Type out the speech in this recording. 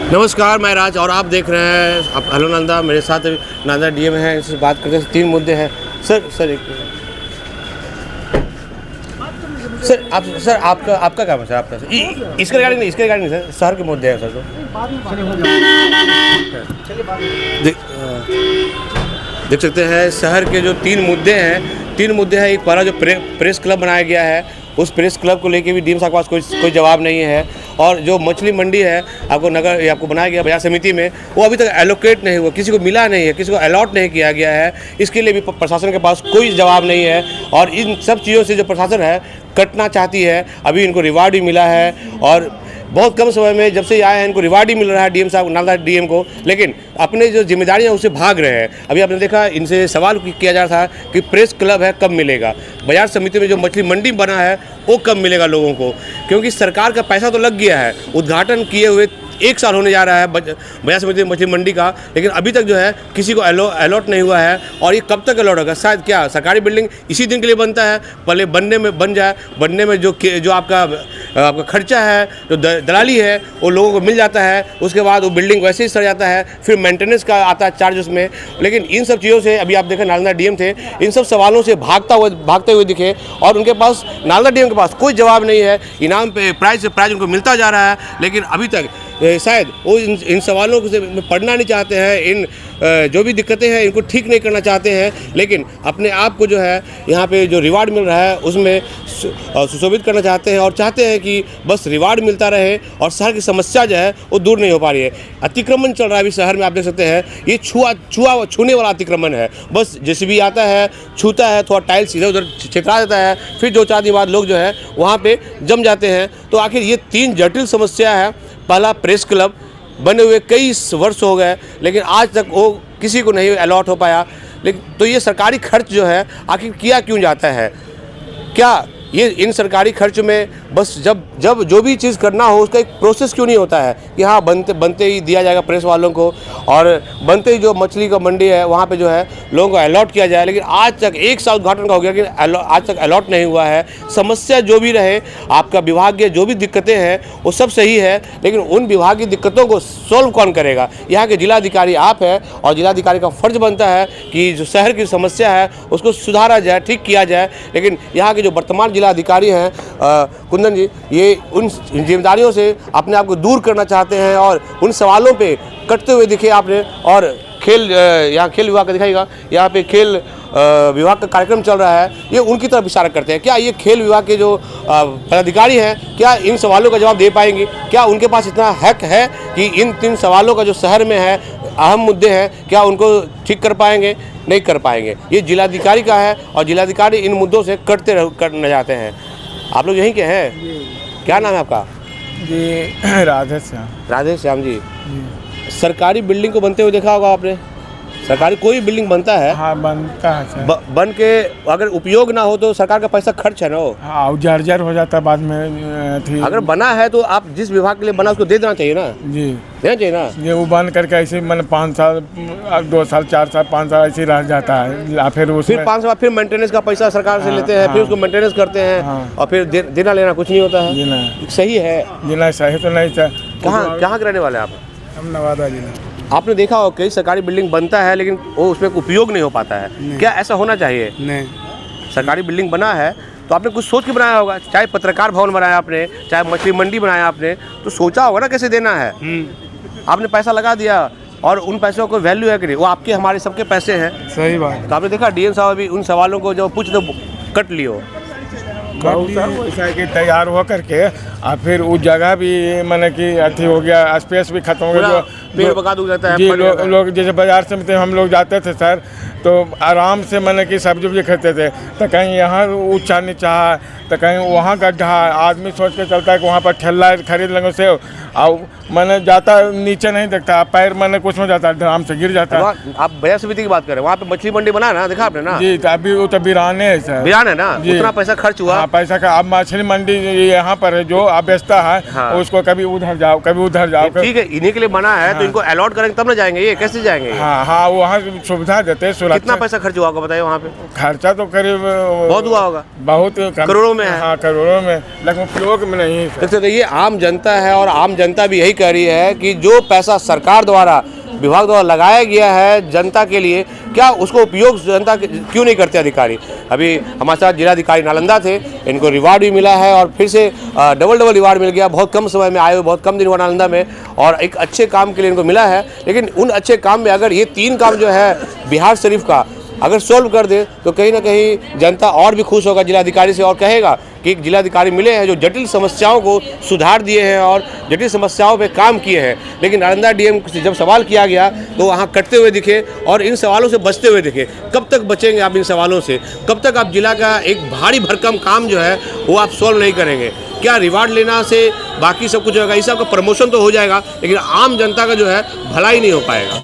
नमस्कार, मैं राज और आप देख रहे हैं आप हेलो नंदा। मेरे साथ नांदा डीएम हैं, इससे बात करते हैं। 3 मुद्दे हैं सर एक सर आपका काम है सर, आपका इसके रिगार्डिंग नहीं सर, शहर के मुद्दे हैं सर। तो देख सकते हैं शहर के जो 3 मुद्दे हैं। एक पहला जो प्रेस क्लब बनाया गया है, उस प्रेस क्लब को लेके भी डीएम साहब के पास कोई जवाब नहीं है। और जो मछली मंडी है आपको बनाया गया बाजार समिति में, वो अभी तक एलोकेट नहीं हुआ, किसी को मिला नहीं है, किसी को अलॉट नहीं किया गया है। इसके लिए भी प्रशासन के पास कोई जवाब नहीं है। और इन सब चीज़ों से जो प्रशासन है कटना चाहती है। अभी इनको रिवार्ड भी मिला है और बहुत कम समय में जब से आए हैं इनको रिवार्ड ही मिल रहा है डीएम साहब, नालंदा डीएम को, लेकिन अपने जो जिम्मेदारियां उससे भाग रहे हैं। अभी आपने देखा इनसे सवाल किया जा रहा था कि प्रेस क्लब है कब मिलेगा, बाजार समिति में जो मछली मंडी बना है वो कब मिलेगा लोगों को, क्योंकि सरकार का पैसा तो लग गया है। उद्घाटन किए हुए 1 साल होने जा रहा है बाजार समिति मछली मंडी का, लेकिन अभी तक जो है किसी को अलॉट नहीं हुआ है। और ये कब तक अलॉट होगा? शायद क्या सरकारी बिल्डिंग इसी दिन के लिए बनता है, पहले बनने में जो आपका खर्चा है, जो दलाली है, वो लोगों को मिल जाता है। उसके बाद वो बिल्डिंग वैसे ही सड़ जाता है, फिर मेंटेनेंस का आता है चार्ज उसमें। लेकिन इन सब चीज़ों से अभी आप देखें नालंदा डीएम थे, इन सब सवालों से भागते हुए दिखे और उनके पास नालंदा डीएम के पास कोई जवाब नहीं है। इनाम पे प्राइज उनको मिलता जा रहा है, लेकिन अभी तक शायद वो इन सवालों से पढ़ना नहीं चाहते हैं। इन जो भी दिक्कतें हैं इनको ठीक नहीं करना चाहते हैं, लेकिन अपने आप को जो है यहाँ पे जो रिवार्ड मिल रहा है उसमें सुशोभित करना चाहते हैं और चाहते हैं कि बस रिवार्ड मिलता रहे और शहर की समस्या जो है वो दूर नहीं हो पा रही है। अतिक्रमण चल रहा है अभी शहर में, आप देख सकते हैं। ये छूने वाला अतिक्रमण है। बस जेसीबी आता है, छूता है, थोड़ा टाइल्स इधर उधर छितरा देता है, फिर 2-4 दिन बाद लोग जो है वहाँ पर जम जाते हैं। तो आखिर ये 3 जटिल समस्या है। पहला, प्रेस क्लब बने हुए कई वर्ष हो गए, लेकिन आज तक वो किसी को नहीं अलॉट हो पाया। लेकिन तो ये सरकारी खर्च जो है आखिर किया क्यों जाता है? क्या ये इन सरकारी खर्च में बस जब जो भी चीज़ करना हो उसका एक प्रोसेस क्यों नहीं होता है कि हाँ बनते ही दिया जाएगा प्रेस वालों को, और बनते ही जो मछली का मंडी है वहाँ पे जो है लोगों को अलॉट किया जाए। लेकिन आज तक 1 साल उद्घाटन का हो गया, लेकिन आज तक अलॉट नहीं हुआ है। समस्या जो भी रहे, आपका विभागीय जो भी दिक्कतें हैं वो सब सही है, लेकिन उन विभागीय दिक्कतों को सॉल्व कौन करेगा? यहाँ के जिलाधिकारी आप हैं और जिलाधिकारी का फर्ज बनता है कि जो शहर की समस्या है उसको सुधारा जाए, ठीक किया जाए। लेकिन यहाँ के जो वर्तमान जिलाधिकारी हैं कुंदन जी, ये उन जिम्मेदारियों से अपने आप को दूर करना चाहते हैं और उन सवालों पे कटते हुए दिखे आपने। और यहाँ खेल विभाग का दिखाएगा, यहाँ पे खेल विभाग का कार्यक्रम चल रहा है, ये उनकी तरफ इशारा करते हैं। क्या ये खेल विभाग के जो पदाधिकारी हैं क्या इन सवालों का जवाब दे पाएंगे? क्या उनके पास इतना हक है कि इन 3 सवालों का जो शहर में है अहम मुद्दे हैं, क्या उनको ठीक कर पाएंगे? नहीं कर पाएंगे। ये जिलाधिकारी का है और जिलाधिकारी इन मुद्दों से करना चाहते हैं। आप लोग यहीं के हैं? क्या नाम है आपका? जी राधे श्याम जी। सरकारी बिल्डिंग को बनते हुए देखा होगा आपने? सरकारी कोई बिल्डिंग बनता है, हाँ बनता है सर। बन के अगर उपयोग ना हो तो सरकार का पैसा खर्च है ना, हाँ जर्जर हो जाता है बाद में थी। अगर बना है तो आप जिस विभाग के लिए बना उसको दे देना चाहिए ना। जी देना चाहिए ना। ये वो बंद करके ऐसे मतलब 5 साल 2 साल 4 साल 5 साल ऐसे रह जाता है। फिर 5 साल फिर मेंटेनेंस का पैसा सरकार से लेते हैं, फिर उसको मेंटेनेंस करते हैं और फिर देना लेना कुछ नहीं होता है। सही है? जिला सही तो नहीं सर। कहाँ के रहने वाले आप? हम नवादा जिला। आपने देखा हो कई सरकारी बिल्डिंग बनता है लेकिन वो उसमें उपयोग नहीं हो पाता है। क्या ऐसा होना चाहिए? नहीं, सरकारी बिल्डिंग बना है तो आपने कुछ सोच के बनाया होगा। चाहे पत्रकार भवन बनाया आपने, चाहे मछली मंडी बनाया आपने, तो सोचा होगा ना कैसे देना है। आपने पैसा लगा दिया और उन पैसों को वैल्यू है कि नहीं? वो आपके हमारे सबके पैसे हैं। सही बात। तो आपने देखा डीएम साहब अभी उन सवालों को जो पूछ तो कट लियो तैयार हो करके और फिर उस जगह भी मैंने कि अथी हो गया, स्पेस भी खत्म हो गया। पेड़ बगा दूँ जाता है। जी लोग जैसे बाजार समिति हम लोग जाते थे सर, तो आराम से मैंने कि सब्जी उब्जी खरीदते थे। तो कहीं यहाँ ऊँचा नीचा है तो कहीं वहाँ गड्ढा है, आदमी सोच के चलता है कि वहाँ पर ठेला खरीद लेंगे से, और मैंने जाता नीचे नहीं देखता, पैर मैंने कुछ में जाता आराम से गिर जाता है। आप बाजार समिति की बात करें, वहाँ पे मछली मंडी बना ना, देखा आपने ना? जी अभी वो तो वीरान है सर। वीरान है ना, उतना पैसा खर्च हुआ। हाँ पैसा का। अब मछली मंडी यहाँ पर है जो आप बेचता है, उसको कभी उधर जाओ कभी उधर जाओ। ठीक है, इन्हीं के लिए बना है तो इनको अलॉट करेंगे तब ना जाएंगे, ये कैसे जाएंगे ये? हाँ हाँ, वहाँ सुविधा देते हैं, कितना सुरक्षा। पैसा खर्च हुआ होगा बताइए वहाँ पे? खर्चा तो करीब बहुत हुआ होगा, बहुत करोड़ों में है। हाँ करोड़ों में, लेकिन उपयोग में नहीं है। देख सकते हैं ये आम जनता है और आम जनता भी यही कह रही है कि जो पैसा सरकार द्वारा, विभाग द्वारा लगाया गया है जनता के लिए, क्या उसको उपयोग जनता क्यों नहीं करते अधिकारी? अभी हमारे साथ जिलाधिकारी नालंदा थे, इनको रिवार्ड भी मिला है और फिर से डबल रिवार्ड मिल गया। बहुत कम समय में आए हुए, बहुत कम दिन हुआ नालंदा में, और एक अच्छे काम के लिए इनको मिला है। लेकिन उन अच्छे काम में अगर ये 3 काम जो है बिहार शरीफ का अगर सोल्व कर दे तो कहीं ना कहीं जनता और भी खुश होगा जिलाधिकारी से और कहेगा कि एक जिलाधिकारी मिले हैं जो जटिल समस्याओं को सुधार दिए हैं और जटिल समस्याओं पे काम किए हैं। लेकिन नालंदा डीएम से जब सवाल किया गया तो वहाँ कटते हुए दिखे और इन सवालों से बचते हुए दिखे। कब तक बचेंगे आप इन सवालों से? कब तक आप जिला का एक भारी भरकम काम जो है वो आप सॉल्व नहीं करेंगे? क्या रिवार्ड लेना से बाकी सब कुछ होगा? इस सबका प्रमोशन तो हो जाएगा लेकिन आम जनता का जो है भलाई नहीं हो पाएगा।